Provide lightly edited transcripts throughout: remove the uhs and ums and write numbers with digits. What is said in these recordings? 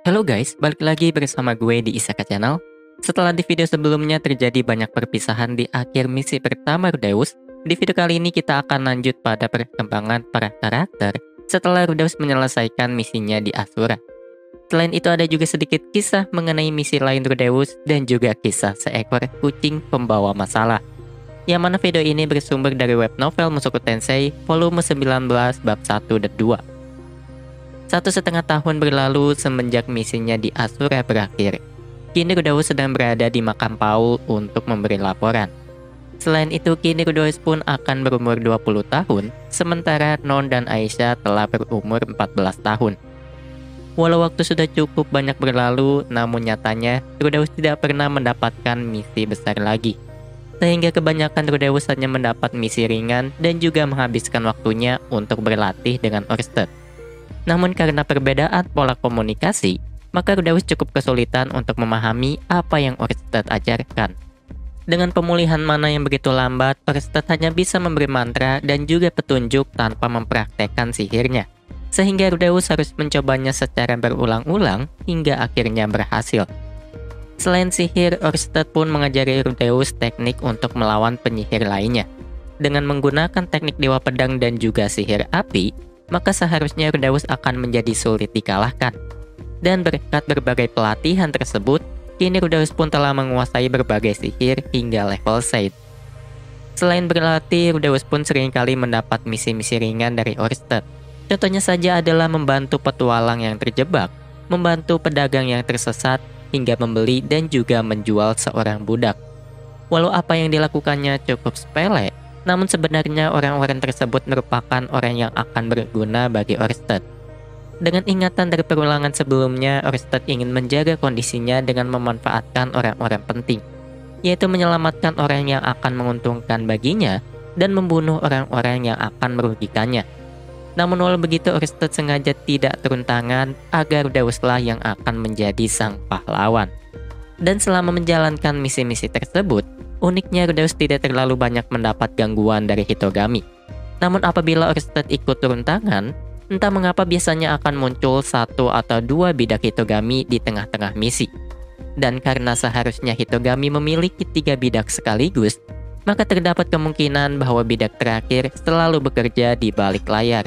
Halo guys, balik lagi bersama gue di Isaka Channel. Setelah di video sebelumnya terjadi banyak perpisahan di akhir misi pertama Rudeus, di video kali ini kita akan lanjut pada perkembangan para karakter setelah Rudeus menyelesaikan misinya di Asura. Selain itu ada juga sedikit kisah mengenai misi lain Rudeus dan juga kisah seekor kucing pembawa masalah. Yang mana video ini bersumber dari web novel Mushoku Tensei volume 19 bab 1 dan 2. 1,5 tahun berlalu semenjak misinya di Asura berakhir. Kini Rudeus sedang berada di makam Paul untuk memberi laporan. Selain itu, kini Rudeus pun akan berumur 20 tahun, sementara Non dan Aisyah telah berumur 14 tahun. Walau waktu sudah cukup banyak berlalu, namun nyatanya Rudeus tidak pernah mendapatkan misi besar lagi. Sehingga kebanyakan Rudeus hanya mendapat misi ringan dan juga menghabiskan waktunya untuk berlatih dengan Orsted. Namun karena perbedaan pola komunikasi, maka Rudeus cukup kesulitan untuk memahami apa yang Orsted ajarkan. Dengan pemulihan mana yang begitu lambat, Orsted hanya bisa memberi mantra dan juga petunjuk tanpa mempraktekkan sihirnya. Sehingga Rudeus harus mencobanya secara berulang-ulang hingga akhirnya berhasil. Selain sihir, Orsted pun mengajari Rudeus teknik untuk melawan penyihir lainnya. Dengan menggunakan teknik Dewa Pedang dan juga sihir api, maka seharusnya Rudeus akan menjadi sulit dikalahkan. Dan berkat berbagai pelatihan tersebut, kini Rudeus pun telah menguasai berbagai sihir hingga level Seid. Selain berlatih, Rudeus pun seringkali mendapat misi-misi ringan dari Orsted. Contohnya saja adalah membantu petualang yang terjebak, membantu pedagang yang tersesat, hingga membeli dan juga menjual seorang budak. Walau apa yang dilakukannya cukup sepele, namun sebenarnya orang-orang tersebut merupakan orang yang akan berguna bagi Orsted. Dengan ingatan dari perulangan sebelumnya, Orsted ingin menjaga kondisinya dengan memanfaatkan orang-orang penting, yaitu menyelamatkan orang yang akan menguntungkan baginya dan membunuh orang-orang yang akan merugikannya. Namun walau begitu, Orsted sengaja tidak turun tangan agar Rudeuslah yang akan menjadi sang pahlawan. Dan selama menjalankan misi-misi tersebut, uniknya Rudeus tidak terlalu banyak mendapat gangguan dari Hitogami. Namun apabila Orsted ikut turun tangan, entah mengapa biasanya akan muncul 1 atau 2 bidak Hitogami di tengah-tengah misi. Dan karena seharusnya Hitogami memiliki 3 bidak sekaligus, maka terdapat kemungkinan bahwa bidak terakhir selalu bekerja di balik layar.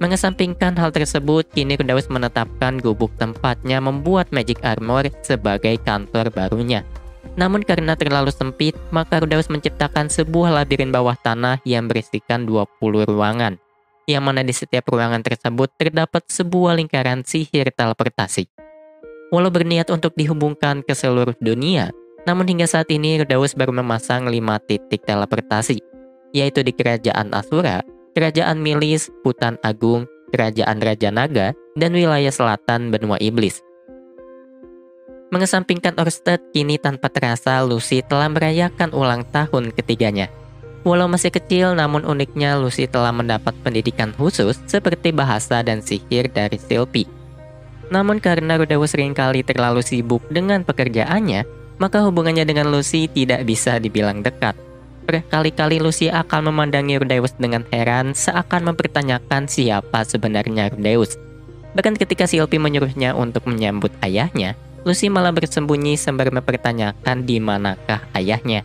Mengesampingkan hal tersebut, kini Rudeus menetapkan gubuk tempatnya membuat magic armor sebagai kantor barunya. Namun karena terlalu sempit, maka Rudeus menciptakan sebuah labirin bawah tanah yang berisikan 20 ruangan, yang mana di setiap ruangan tersebut terdapat sebuah lingkaran sihir teleportasi. Walau berniat untuk dihubungkan ke seluruh dunia, namun hingga saat ini Rudeus baru memasang 5 titik teleportasi, yaitu di Kerajaan Asura, Kerajaan Milis, Hutan Agung, Kerajaan Raja Naga, dan wilayah selatan benua iblis. Mengesampingkan Orsted, kini tanpa terasa Lucy telah merayakan ulang tahun ketiganya. Walau masih kecil, namun uniknya Lucy telah mendapat pendidikan khusus seperti bahasa dan sihir dari Sylphie. Namun karena Rudeus seringkali terlalu sibuk dengan pekerjaannya, maka hubungannya dengan Lucy tidak bisa dibilang dekat. Berkali-kali Lucy akan memandangi Rudeus dengan heran seakan mempertanyakan siapa sebenarnya Rudeus. Bahkan ketika Sylphie menyuruhnya untuk menyambut ayahnya, Lucy malah bersembunyi sembari mempertanyakan di manakah ayahnya.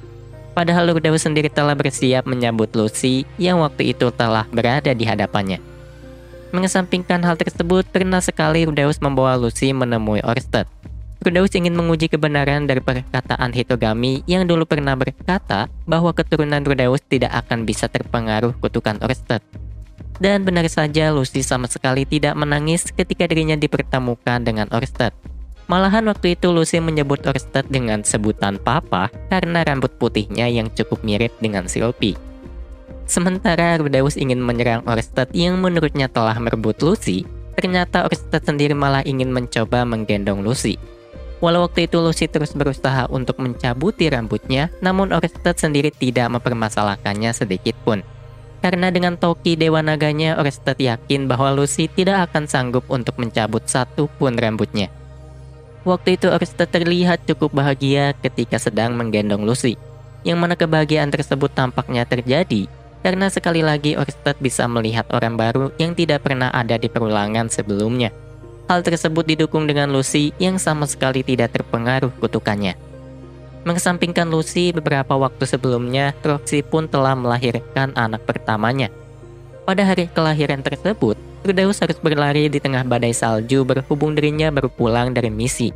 Padahal Rudeus sendiri telah bersiap menyambut Lucy yang waktu itu telah berada di hadapannya. Mengesampingkan hal tersebut, pernah sekali Rudeus membawa Lucy menemui Orsted. Rudeus ingin menguji kebenaran dari perkataan Hitogami yang dulu pernah berkata bahwa keturunan Rudeus tidak akan bisa terpengaruh kutukan Orsted. Dan benar saja, Lucy sama sekali tidak menangis ketika dirinya dipertemukan dengan Orsted. Malahan waktu itu Lucy menyebut Orsted dengan sebutan Papa karena rambut putihnya yang cukup mirip dengan Sylphie. Sementara Rudeus ingin menyerang Orsted yang menurutnya telah merebut Lucy, ternyata Orsted sendiri malah ingin mencoba menggendong Lucy. Walau waktu itu Lucy terus berusaha untuk mencabuti rambutnya, namun Orsted sendiri tidak mempermasalahkannya sedikit pun. Karena dengan toki Dewa Naganya, Orsted yakin bahwa Lucy tidak akan sanggup untuk mencabut satu pun rambutnya. Waktu itu Orsted terlihat cukup bahagia ketika sedang menggendong Lucy, yang mana kebahagiaan tersebut tampaknya terjadi karena sekali lagi Orsted bisa melihat orang baru yang tidak pernah ada di perulangan sebelumnya. Hal tersebut didukung dengan Lucy yang sama sekali tidak terpengaruh kutukannya. Mengesampingkan Lucy, beberapa waktu sebelumnya, Roxy pun telah melahirkan anak pertamanya. Pada hari kelahiran tersebut, Rudeus harus berlari di tengah badai salju berhubung dirinya baru pulang dari misi.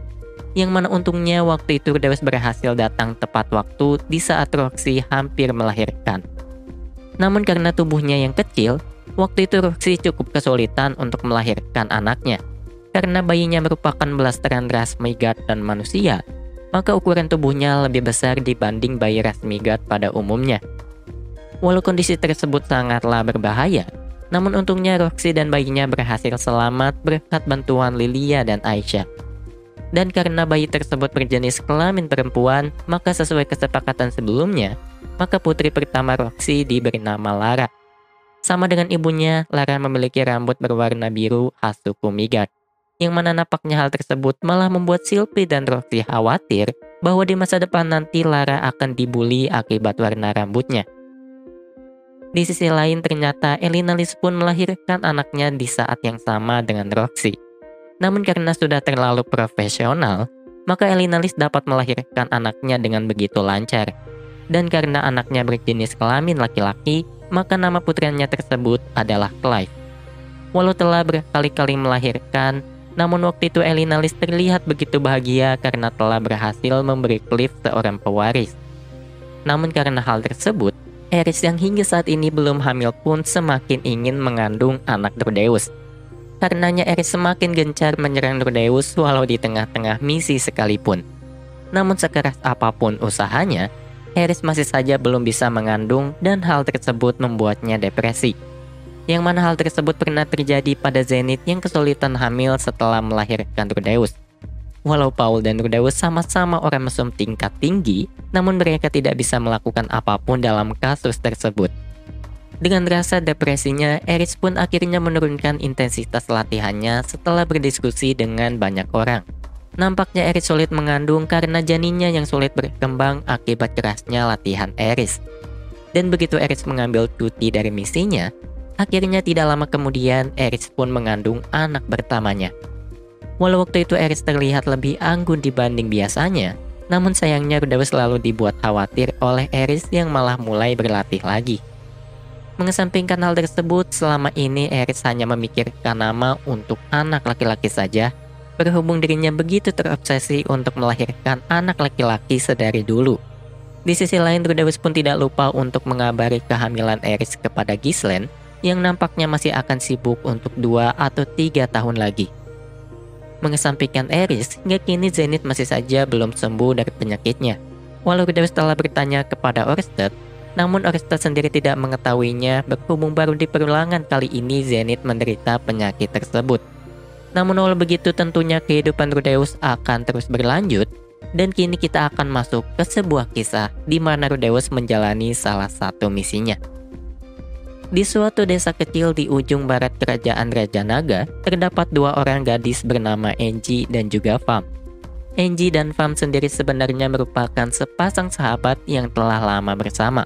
Yang mana untungnya waktu itu Rudeus berhasil datang tepat waktu di saat Roxy hampir melahirkan. Namun karena tubuhnya yang kecil, waktu itu Roxy cukup kesulitan untuk melahirkan anaknya. Karena bayinya merupakan blasteran ras Midgard dan manusia, maka ukuran tubuhnya lebih besar dibanding bayi ras Midgard pada umumnya. Walau kondisi tersebut sangatlah berbahaya, namun untungnya Roxy dan bayinya berhasil selamat berkat bantuan Lilia dan Aisyah. Dan karena bayi tersebut berjenis kelamin perempuan, maka sesuai kesepakatan sebelumnya, maka putri pertama Roxy diberi nama Lara. Sama dengan ibunya, Lara memiliki rambut berwarna biru khas suku Midgard. Yang mana nampaknya hal tersebut malah membuat Sylvie dan Roxy khawatir bahwa di masa depan nanti Lara akan dibully akibat warna rambutnya. Di sisi lain ternyata Elinalys pun melahirkan anaknya di saat yang sama dengan Roxy. Namun karena sudah terlalu profesional, maka Elinalys dapat melahirkan anaknya dengan begitu lancar. Dan karena anaknya berjenis kelamin laki-laki, maka nama putranya tersebut adalah Clive. Walau telah berkali-kali melahirkan, namun waktu itu Elinalys terlihat begitu bahagia karena telah berhasil memberi Clive seorang pewaris. Namun karena hal tersebut, Aerys yang hingga saat ini belum hamil pun semakin ingin mengandung anak Rudeus. Karenanya Aerys semakin gencar menyerang Rudeus walau di tengah-tengah misi sekalipun. Namun sekeras apapun usahanya, Aerys masih saja belum bisa mengandung dan hal tersebut membuatnya depresi. Yang mana hal tersebut pernah terjadi pada Zenith yang kesulitan hamil setelah melahirkan Rudeus. Walau Paul dan Rudeus sama-sama orang mesum tingkat tinggi, namun mereka tidak bisa melakukan apapun dalam kasus tersebut. Dengan rasa depresinya, Aerys pun akhirnya menurunkan intensitas latihannya setelah berdiskusi dengan banyak orang. Nampaknya Aerys sulit mengandung karena janinnya yang sulit berkembang akibat kerasnya latihan Aerys. Dan begitu Aerys mengambil cuti dari misinya, akhirnya tidak lama kemudian Aerys pun mengandung anak pertamanya. Walau waktu itu Aerys terlihat lebih anggun dibanding biasanya, namun sayangnya Rudeus selalu dibuat khawatir oleh Aerys yang malah mulai berlatih lagi. Mengesampingkan hal tersebut, selama ini Aerys hanya memikirkan nama untuk anak laki-laki saja, berhubung dirinya begitu terobsesi untuk melahirkan anak laki-laki sedari dulu. Di sisi lain, Rudeus pun tidak lupa untuk mengabari kehamilan Aerys kepada Ghislaine, yang nampaknya masih akan sibuk untuk 2 atau 3 tahun lagi. Mengesampingkan Aerys, hingga kini Zenith masih saja belum sembuh dari penyakitnya. Walau Rudeus telah bertanya kepada Orsted, namun Orsted sendiri tidak mengetahuinya berhubung baru di perulangan kali ini Zenith menderita penyakit tersebut. Namun walau begitu tentunya kehidupan Rudeus akan terus berlanjut, dan kini kita akan masuk ke sebuah kisah di mana Rudeus menjalani salah satu misinya. Di suatu desa kecil di ujung barat kerajaan Raja Naga, terdapat 2 orang gadis bernama Angie dan juga Fam. Angie dan Fam sendiri sebenarnya merupakan sepasang sahabat yang telah lama bersama.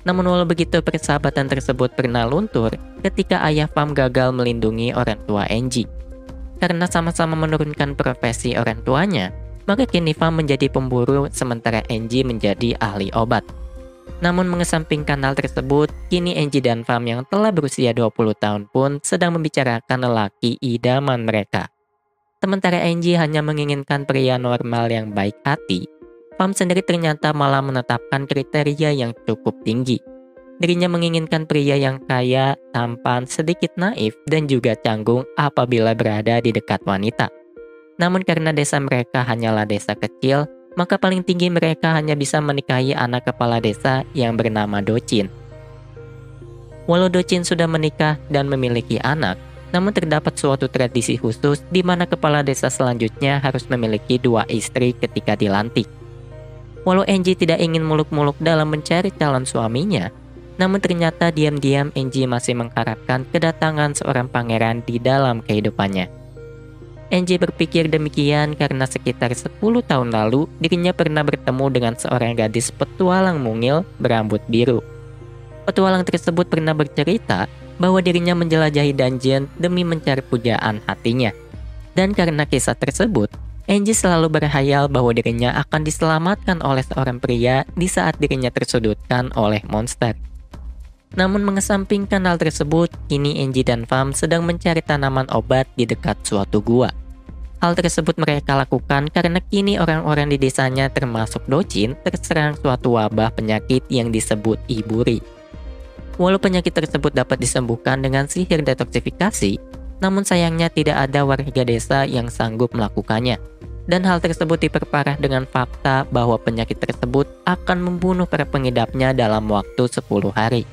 Namun walau begitu persahabatan tersebut pernah luntur ketika ayah Fam gagal melindungi orang tua Angie. Karena sama-sama menurunkan profesi orang tuanya, maka kini Fam menjadi pemburu sementara Angie menjadi ahli obat. Namun mengesampingkan hal tersebut, kini Angie dan Fam yang telah berusia 20 tahun pun sedang membicarakan lelaki idaman mereka. Sementara Angie hanya menginginkan pria normal yang baik hati, Fam sendiri ternyata malah menetapkan kriteria yang cukup tinggi. Dirinya menginginkan pria yang kaya, tampan, sedikit naif, dan juga canggung apabila berada di dekat wanita. Namun karena desa mereka hanyalah desa kecil, maka paling tinggi mereka hanya bisa menikahi anak kepala desa yang bernama Docin. Walau Docin sudah menikah dan memiliki anak, namun terdapat suatu tradisi khusus di mana kepala desa selanjutnya harus memiliki 2 istri ketika dilantik. Walau Angie tidak ingin muluk-muluk dalam mencari calon suaminya, namun ternyata diam-diam Angie masih mengharapkan kedatangan seorang pangeran di dalam kehidupannya. Angie berpikir demikian karena sekitar 10 tahun lalu dirinya pernah bertemu dengan seorang gadis petualang mungil berambut biru. Petualang tersebut pernah bercerita bahwa dirinya menjelajahi dungeon demi mencari pujaan hatinya. Dan karena kisah tersebut, Angie selalu berhayal bahwa dirinya akan diselamatkan oleh seorang pria di saat dirinya tersudutkan oleh monster. Namun mengesampingkan hal tersebut, kini Angie dan Vam sedang mencari tanaman obat di dekat suatu gua. Hal tersebut mereka lakukan karena kini orang-orang di desanya termasuk Docin terserang suatu wabah penyakit yang disebut Iburi. Walau penyakit tersebut dapat disembuhkan dengan sihir detoksifikasi, namun sayangnya tidak ada warga desa yang sanggup melakukannya. Dan hal tersebut diperparah dengan fakta bahwa penyakit tersebut akan membunuh para pengidapnya dalam waktu 10 hari.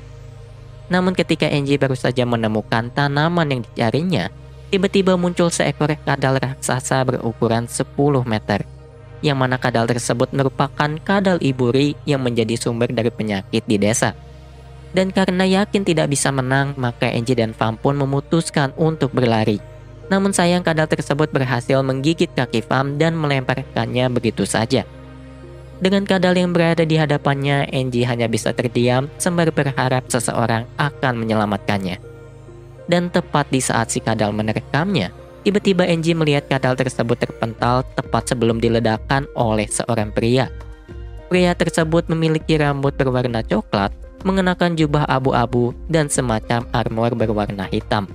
Namun ketika Angie baru saja menemukan tanaman yang dicarinya, tiba-tiba muncul seekor kadal raksasa berukuran 10 meter. Yang mana kadal tersebut merupakan kadal Iburi yang menjadi sumber dari penyakit di desa. Dan karena yakin tidak bisa menang, maka Angie dan Vam pun memutuskan untuk berlari. Namun sayang kadal tersebut berhasil menggigit kaki Vam dan melemparkannya begitu saja. Dengan kadal yang berada di hadapannya, Angie hanya bisa terdiam sembari berharap seseorang akan menyelamatkannya. Dan tepat di saat si kadal menerkamnya, tiba-tiba Angie melihat kadal tersebut terpental tepat sebelum diledakkan oleh seorang pria. Pria tersebut memiliki rambut berwarna coklat, mengenakan jubah abu-abu, dan semacam armor berwarna hitam.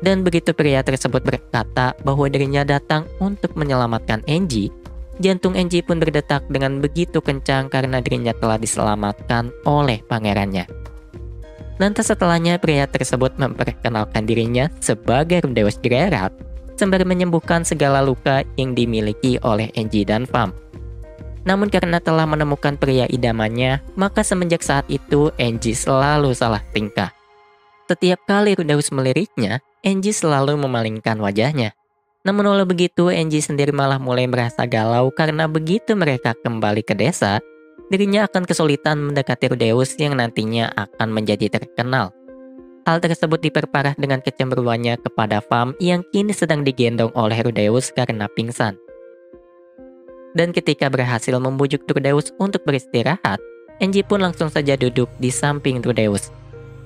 Dan begitu pria tersebut berkata bahwa dirinya datang untuk menyelamatkan Angie, jantung Angie pun berdetak dengan begitu kencang karena dirinya telah diselamatkan oleh pangerannya. Lantas setelahnya pria tersebut memperkenalkan dirinya sebagai Rudeus Geralt, sembari menyembuhkan segala luka yang dimiliki oleh Angie dan Vam. Namun karena telah menemukan pria idamannya, maka semenjak saat itu Angie selalu salah tingkah. Setiap kali Rudeus meliriknya, Angie selalu memalingkan wajahnya. Namun walau begitu, Angie sendiri malah mulai merasa galau karena begitu mereka kembali ke desa, dirinya akan kesulitan mendekati Rudeus yang nantinya akan menjadi terkenal. Hal tersebut diperparah dengan kecemburuannya kepada Vam yang kini sedang digendong oleh Rudeus karena pingsan. Dan ketika berhasil membujuk Rudeus untuk beristirahat, Angie pun langsung saja duduk di samping Rudeus.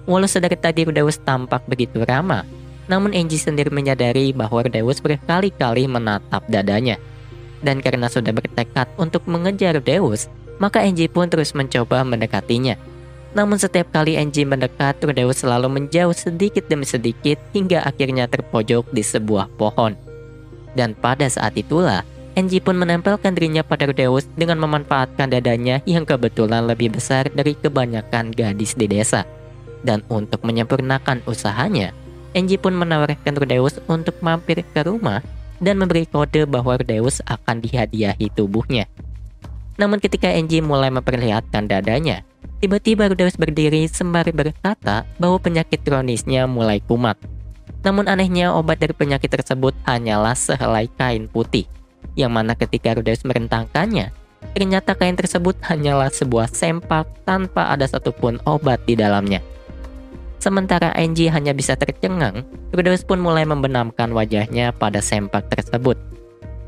Walau sedari tadi Rudeus tampak begitu ramah, namun Angie sendiri menyadari bahwa Rudeus berkali-kali menatap dadanya. Dan karena sudah bertekad untuk mengejar Rudeus, maka Angie pun terus mencoba mendekatinya. Namun setiap kali Angie mendekat, Rudeus selalu menjauh sedikit demi sedikit hingga akhirnya terpojok di sebuah pohon. Dan pada saat itulah, Angie pun menempelkan dirinya pada Rudeus dengan memanfaatkan dadanya yang kebetulan lebih besar dari kebanyakan gadis di desa. Dan untuk menyempurnakan usahanya, Angie pun menawarkan Rudeus untuk mampir ke rumah dan memberi kode bahwa Rudeus akan dihadiahi tubuhnya. Namun ketika Angie mulai memperlihatkan dadanya, tiba-tiba Rudeus berdiri sembari berkata bahwa penyakit kronisnya mulai kumat. Namun anehnya obat dari penyakit tersebut hanyalah sehelai kain putih, yang mana ketika Rudeus merentangkannya, ternyata kain tersebut hanyalah sebuah sempak tanpa ada satupun obat di dalamnya. Sementara Angie hanya bisa tercengang, Rudeus pun mulai membenamkan wajahnya pada sempak tersebut.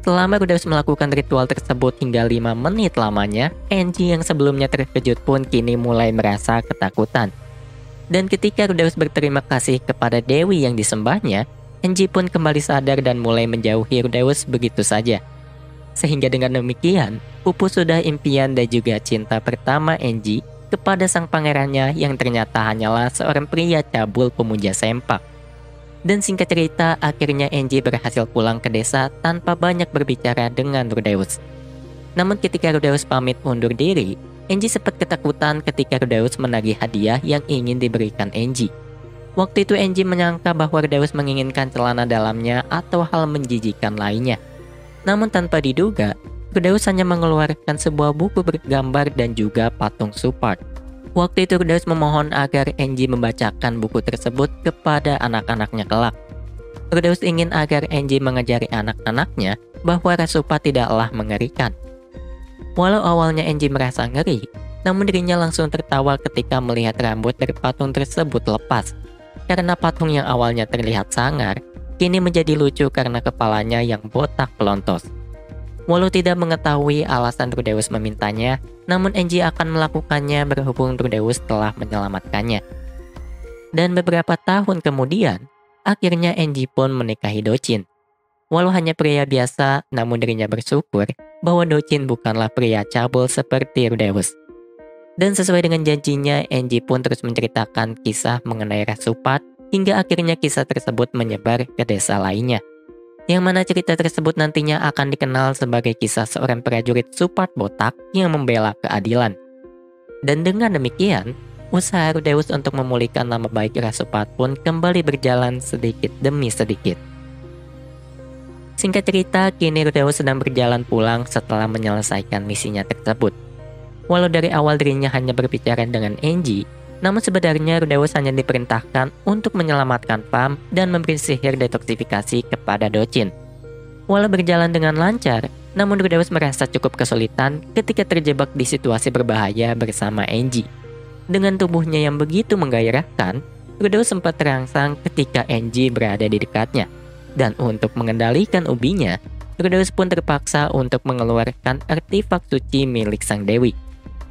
Selama Rudeus melakukan ritual tersebut hingga 5 menit lamanya, Angie yang sebelumnya terkejut pun kini mulai merasa ketakutan. Dan ketika Rudeus berterima kasih kepada Dewi yang disembahnya, Angie pun kembali sadar dan mulai menjauhi Rudeus begitu saja. Sehingga dengan demikian, pupus sudah impian dan juga cinta pertama Angie kepada sang pangerannya yang ternyata hanyalah seorang pria cabul pemuja sempak. Dan singkat cerita, akhirnya Angie berhasil pulang ke desa tanpa banyak berbicara dengan Rudeus. Namun ketika Rudeus pamit undur diri, Angie sempat ketakutan ketika Rudeus menagih hadiah yang ingin diberikan Angie. Waktu itu Angie menyangka bahwa Rudeus menginginkan celana dalamnya atau hal menjijikan lainnya. Namun tanpa diduga, Rudeus hanya mengeluarkan sebuah buku bergambar dan juga patung support. Waktu itu Rudeus memohon agar Angie membacakan buku tersebut kepada anak-anaknya kelak. Rudeus ingin agar Angie mengajari anak-anaknya bahwa Rasupa tidaklah mengerikan. Walau awalnya Angie merasa ngeri, namun dirinya langsung tertawa ketika melihat rambut dari patung tersebut lepas. Karena patung yang awalnya terlihat sangar, kini menjadi lucu karena kepalanya yang botak pelontos. Walau tidak mengetahui alasan Rudeus memintanya, namun Angie akan melakukannya berhubung Rudeus telah menyelamatkannya. Dan beberapa tahun kemudian, akhirnya Angie pun menikahi Docin. Walau hanya pria biasa, namun dirinya bersyukur bahwa Dochin bukanlah pria cabul seperti Rudeus. Dan sesuai dengan janjinya, Enji pun terus menceritakan kisah mengenai Rasupat hingga akhirnya kisah tersebut menyebar ke desa lainnya. Yang mana cerita tersebut nantinya akan dikenal sebagai kisah seorang prajurit Supat botak yang membela keadilan. Dan dengan demikian, usaha Rudeus untuk memulihkan nama baik Rasupat pun kembali berjalan sedikit demi sedikit. Singkat cerita, kini Rudeus sedang berjalan pulang setelah menyelesaikan misinya tersebut. Walau dari awal dirinya hanya berbicara dengan Enji, namun sebenarnya Rudeus hanya diperintahkan untuk menyelamatkan Pam dan memberi sihir detoksifikasi kepada Dochin. Walau berjalan dengan lancar, namun Rudeus merasa cukup kesulitan ketika terjebak di situasi berbahaya bersama Enji. Dengan tubuhnya yang begitu menggairahkan, Rudeus sempat terangsang ketika Enji berada di dekatnya. Dan untuk mengendalikan ubinya, Rudeus pun terpaksa untuk mengeluarkan artefak suci milik sang dewi.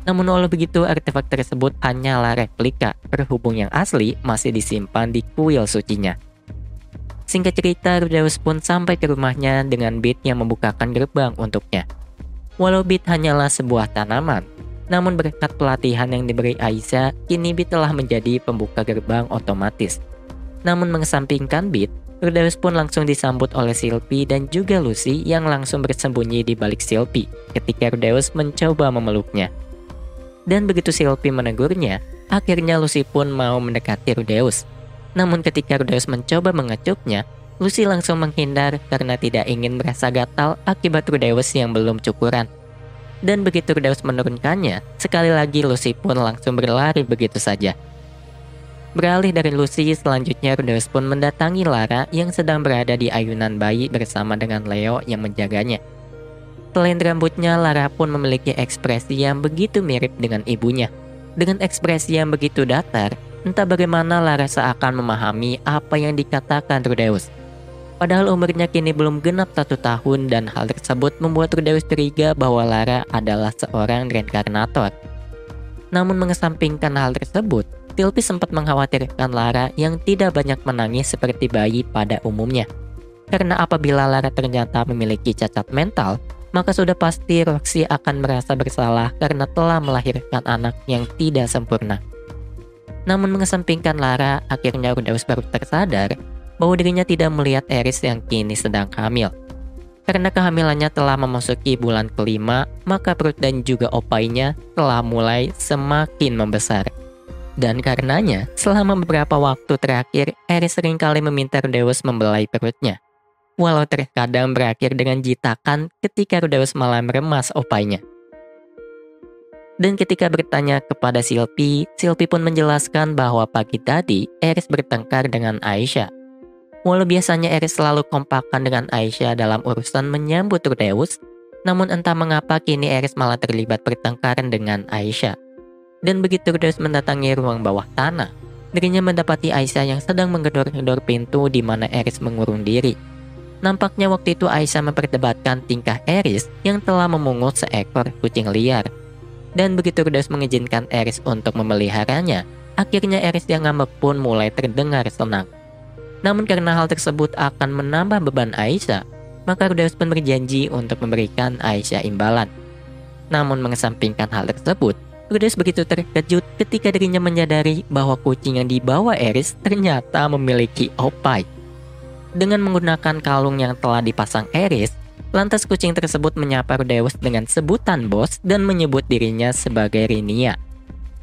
Namun walau begitu, artefak tersebut hanyalah replika, berhubung yang asli masih disimpan di kuil sucinya. Singkat cerita, Rudeus pun sampai ke rumahnya dengan Beat yang membukakan gerbang untuknya. Walau Beat hanyalah sebuah tanaman, namun berkat pelatihan yang diberi Aisyah, kini Beat telah menjadi pembuka gerbang otomatis. Namun mengesampingkan Beat, Rudeus pun langsung disambut oleh Sylvie dan juga Lucy yang langsung bersembunyi di balik Sylvie ketika Rudeus mencoba memeluknya. Dan begitu Sylvie menegurnya, akhirnya Lucy pun mau mendekati Rudeus. Namun ketika Rudeus mencoba mengecupnya, Lucy langsung menghindar karena tidak ingin merasa gatal akibat Rudeus yang belum cukuran. Dan begitu Rudeus menurunkannya, sekali lagi Lucy pun langsung berlari begitu saja. Beralih dari Lucy, selanjutnya Rudeus pun mendatangi Lara yang sedang berada di ayunan bayi bersama dengan Leo yang menjaganya. Selain rambutnya, Lara pun memiliki ekspresi yang begitu mirip dengan ibunya. Dengan ekspresi yang begitu datar, entah bagaimana Lara seakan memahami apa yang dikatakan Rudeus. Padahal umurnya kini belum genap 1 tahun dan hal tersebut membuat Rudeus curiga bahwa Lara adalah seorang reinkarnator. Namun mengesampingkan hal tersebut, Sylvie sempat mengkhawatirkan Lara yang tidak banyak menangis seperti bayi pada umumnya. Karena apabila Lara ternyata memiliki cacat mental, maka sudah pasti Roxy akan merasa bersalah karena telah melahirkan anak yang tidak sempurna. Namun mengesampingkan Lara, akhirnya Rudeus baru tersadar bahwa dirinya tidak melihat Eris yang kini sedang hamil. Karena kehamilannya telah memasuki bulan ke-5, maka perut dan juga opainya telah mulai semakin membesar. Dan karenanya, selama beberapa waktu terakhir, Eris seringkali meminta Rudeus membelai perutnya. Walau terkadang berakhir dengan jitakan ketika Rudeus malah meremas opainya. Dan ketika bertanya kepada Sylvie, Sylvie pun menjelaskan bahwa pagi tadi Eris bertengkar dengan Aisyah. Walau biasanya Eris selalu kompakan dengan Aisyah dalam urusan menyambut Rudeus, namun entah mengapa kini Eris malah terlibat pertengkaran dengan Aisyah. Dan begitu Rudeus mendatangi ruang bawah tanah, dirinya mendapati Aisyah yang sedang menggedor-gedor pintu di mana Eris mengurung diri. Nampaknya waktu itu Aisyah memperdebatkan tingkah Eris yang telah memungut seekor kucing liar. Dan begitu Rudeus mengizinkan Eris untuk memeliharanya, akhirnya Eris yang ngambek pun mulai terdengar senang. Namun karena hal tersebut akan menambah beban Aisyah, maka Rudeus pun berjanji untuk memberikan Aisyah imbalan. Namun mengesampingkan hal tersebut, Rudeus begitu terkejut ketika dirinya menyadari bahwa kucing yang dibawa Eris ternyata memiliki opai. Dengan menggunakan kalung yang telah dipasang Eris, lantas kucing tersebut menyapa Rudeus dengan sebutan bos dan menyebut dirinya sebagai Rinia.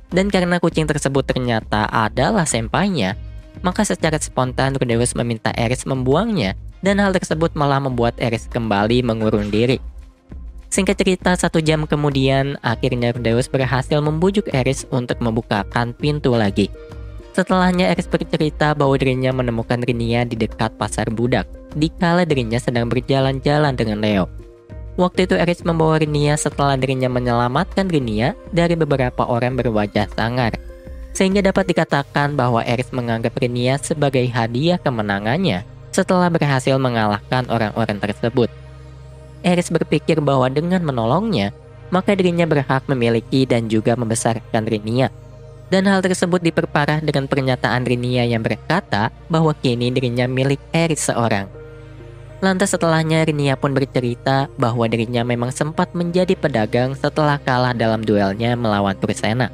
Dan karena kucing tersebut ternyata adalah sempainya, maka secara spontan Rudeus meminta Eris membuangnya dan hal tersebut malah membuat Eris kembali mengurung diri. Singkat cerita, 1 jam kemudian, akhirnya Rudeus berhasil membujuk Eris untuk membukakan pintu lagi. Setelahnya Eris bercerita bahwa dirinya menemukan Rinia di dekat pasar budak, dikala dirinya sedang berjalan-jalan dengan Leo. Waktu itu Eris membawa Rinia setelah dirinya menyelamatkan Rinia dari beberapa orang berwajah sangar. Sehingga dapat dikatakan bahwa Eris menganggap Rinia sebagai hadiah kemenangannya setelah berhasil mengalahkan orang-orang tersebut. Eris berpikir bahwa dengan menolongnya, maka dirinya berhak memiliki dan juga membesarkan Rinia. Dan hal tersebut diperparah dengan pernyataan Rinia yang berkata bahwa kini dirinya milik Eris seorang. Lantas setelahnya Rinia pun bercerita bahwa dirinya memang sempat menjadi pedagang setelah kalah dalam duelnya melawan Pursena.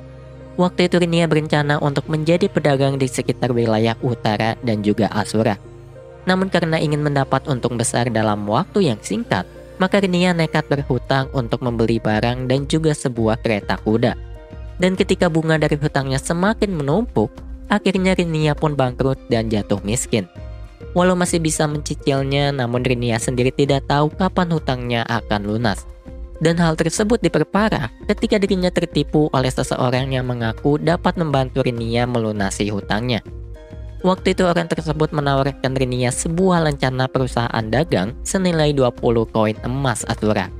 Waktu itu Rinia berencana untuk menjadi pedagang di sekitar wilayah utara dan juga Asura. Namun karena ingin mendapat untung besar dalam waktu yang singkat, maka Rinia nekat berhutang untuk membeli barang dan juga sebuah kereta kuda. Dan ketika bunga dari hutangnya semakin menumpuk, akhirnya Rinia pun bangkrut dan jatuh miskin. Walau masih bisa mencicilnya, namun Rinia sendiri tidak tahu kapan hutangnya akan lunas. Dan hal tersebut diperparah ketika dirinya tertipu oleh seseorang yang mengaku dapat membantu Rinia melunasi hutangnya. Waktu itu orang tersebut menawarkan Rinia sebuah rencana perusahaan dagang senilai 20 koin emas Asura.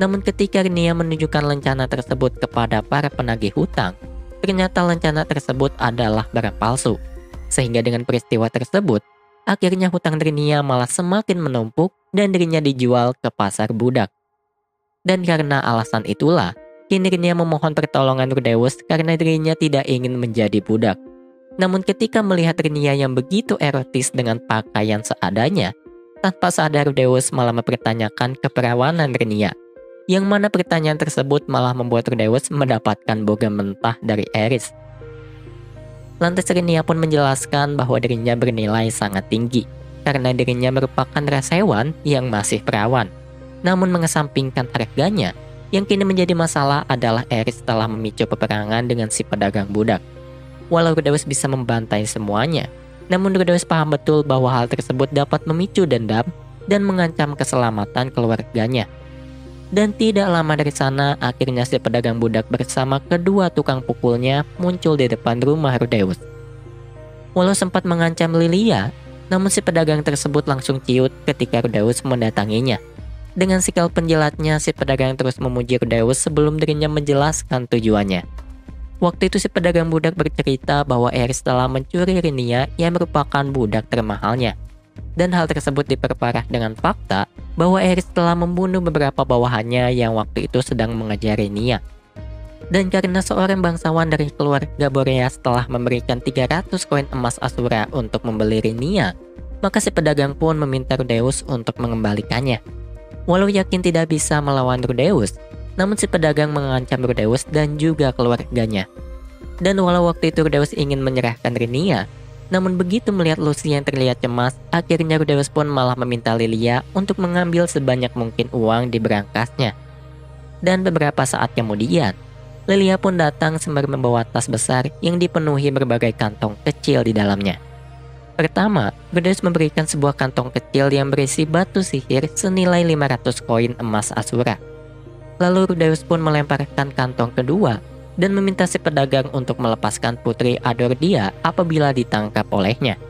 Namun ketika Rinia menunjukkan rencana tersebut kepada para penagih hutang, ternyata rencana tersebut adalah barang palsu. Sehingga dengan peristiwa tersebut, akhirnya hutang Rinia malah semakin menumpuk dan dirinya dijual ke pasar budak. Dan karena alasan itulah, kini Rinia memohon pertolongan Rudeus karena dirinya tidak ingin menjadi budak. Namun ketika melihat Rinia yang begitu erotis dengan pakaian seadanya, tanpa sadar Rudeus malah mempertanyakan keperawanan Rinia. Yang mana pertanyaan tersebut malah membuat Rudeus mendapatkan boga mentah dari Eris. Lantas Rinia pun menjelaskan bahwa dirinya bernilai sangat tinggi, karena dirinya merupakan rasawan yang masih perawan. Namun mengesampingkan harganya, yang kini menjadi masalah adalah Eris telah memicu peperangan dengan si pedagang budak. Walau Rudeus bisa membantai semuanya, namun Rudeus paham betul bahwa hal tersebut dapat memicu dendam dan mengancam keselamatan keluarganya. Dan tidak lama dari sana, akhirnya si pedagang budak bersama kedua tukang pukulnya muncul di depan rumah Rudeus. Walau sempat mengancam Lilia, namun si pedagang tersebut langsung ciut ketika Rudeus mendatanginya. Dengan sikap penjilatnya, si pedagang terus memuji Rudeus sebelum dirinya menjelaskan tujuannya. Waktu itu si pedagang budak bercerita bahwa Eris telah mencuri Rinia yang merupakan budak termahalnya. Dan hal tersebut diperparah dengan fakta bahwa Eris telah membunuh beberapa bawahannya yang waktu itu sedang mengejar Rinia. Dan karena seorang bangsawan dari keluarga Boreas telah memberikan 300 koin emas Asura untuk membeli Rinia, maka si pedagang pun meminta Rudeus untuk mengembalikannya. Walau yakin tidak bisa melawan Rudeus, namun si pedagang mengancam Rudeus dan juga keluarganya. Dan walau waktu itu Rudeus ingin menyerahkan Rinia, namun begitu melihat Lucy yang terlihat cemas, akhirnya Rudeus pun malah meminta Lilia untuk mengambil sebanyak mungkin uang di berangkasnya. Dan beberapa saat kemudian, Lilia pun datang sembari membawa tas besar yang dipenuhi berbagai kantong kecil di dalamnya. Pertama, Rudeus memberikan sebuah kantong kecil yang berisi batu sihir senilai 500 koin emas Asura. Lalu Rudeus pun melemparkan kantong kedua dan meminta si pedagang untuk melepaskan putri Adordia apabila ditangkap olehnya.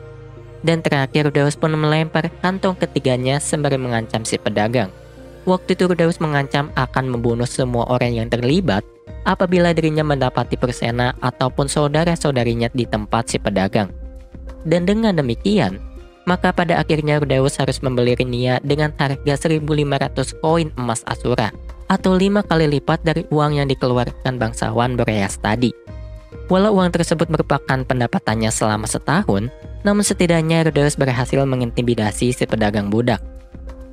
Dan terakhir Rudeus pun melempar kantong ketiganya sembari mengancam si pedagang. Waktu itu Rudeus mengancam akan membunuh semua orang yang terlibat apabila dirinya mendapati Pursena ataupun saudara-saudarinya di tempat si pedagang. Dan dengan demikian, maka pada akhirnya Rudeus harus membeli Rinia dengan harga 1.500 koin emas Asura, atau 5 kali lipat dari uang yang dikeluarkan bangsawan Boreas tadi. Walau uang tersebut merupakan pendapatannya selama setahun, namun setidaknya Rudeus berhasil mengintimidasi si pedagang budak.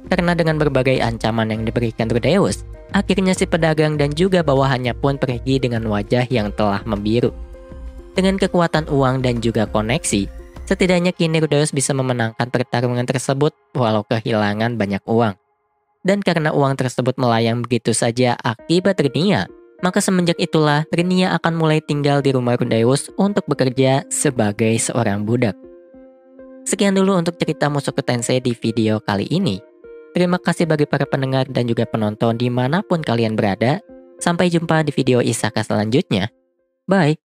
Karena dengan berbagai ancaman yang diberikan Rudeus, akhirnya si pedagang dan juga bawahannya pun pergi dengan wajah yang telah membiru. Dengan kekuatan uang dan juga koneksi, setidaknya kini Rudeus bisa memenangkan pertarungan tersebut walau kehilangan banyak uang. Dan karena uang tersebut melayang begitu saja akibat Rinia, maka semenjak itulah Rinia akan mulai tinggal di rumah Rudeus untuk bekerja sebagai seorang budak. Sekian dulu untuk cerita Mushoku Tensei di video kali ini. Terima kasih bagi para pendengar dan juga penonton dimanapun kalian berada. Sampai jumpa di video Isaka selanjutnya. Bye!